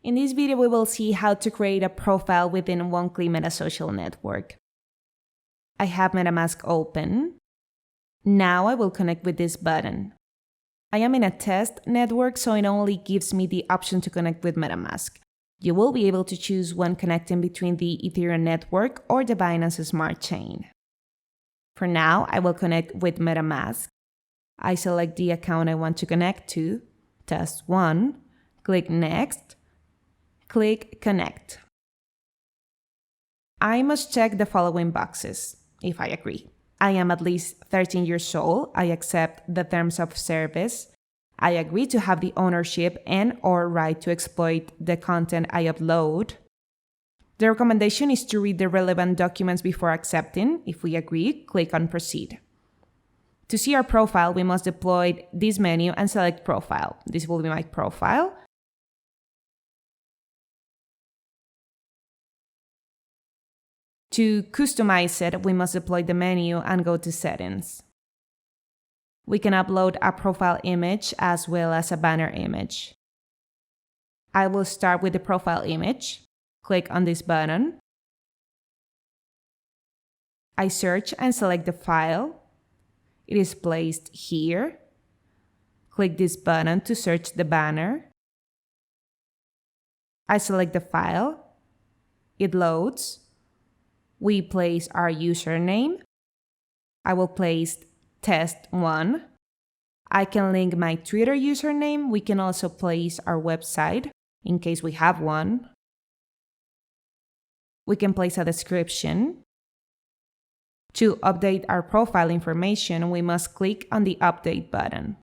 In this video, we will see how to create a profile within Woonkly Metasocial Network. I have MetaMask open. Now I will connect with this button. I am in a test network, so it only gives me the option to connect with MetaMask. You will be able to choose when connecting between the Ethereum network or the Binance Smart Chain. For now, I will connect with MetaMask. I select the account I want to connect to, test 1, click Next, click Connect. I must check the following boxes, if I agree. I am at least 13 years old, I accept the terms of service, I agree to have the ownership and/or right to exploit the content I upload. The recommendation is to read the relevant documents before accepting. If we agree, click on Proceed. To see our profile, we must deploy this menu and select Profile. This will be my profile. To customize it, we must deploy the menu and go to Settings. We can upload a profile image as well as a banner image. I will start with the profile image. Click on this button. I search and select the file. It is placed here. Click this button to search the banner. I select the file. It loads. We place our username. I will place test1. I can link my Twitter username. We can also place our website in case we have one. We can place a description. To update our profile information, we must click on the Update button.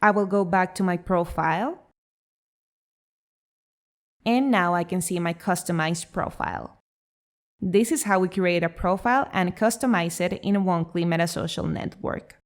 I will go back to my profile. And now I can see my customized profile. This is how we create a profile and customize it in a Woonkly Metasocial Network.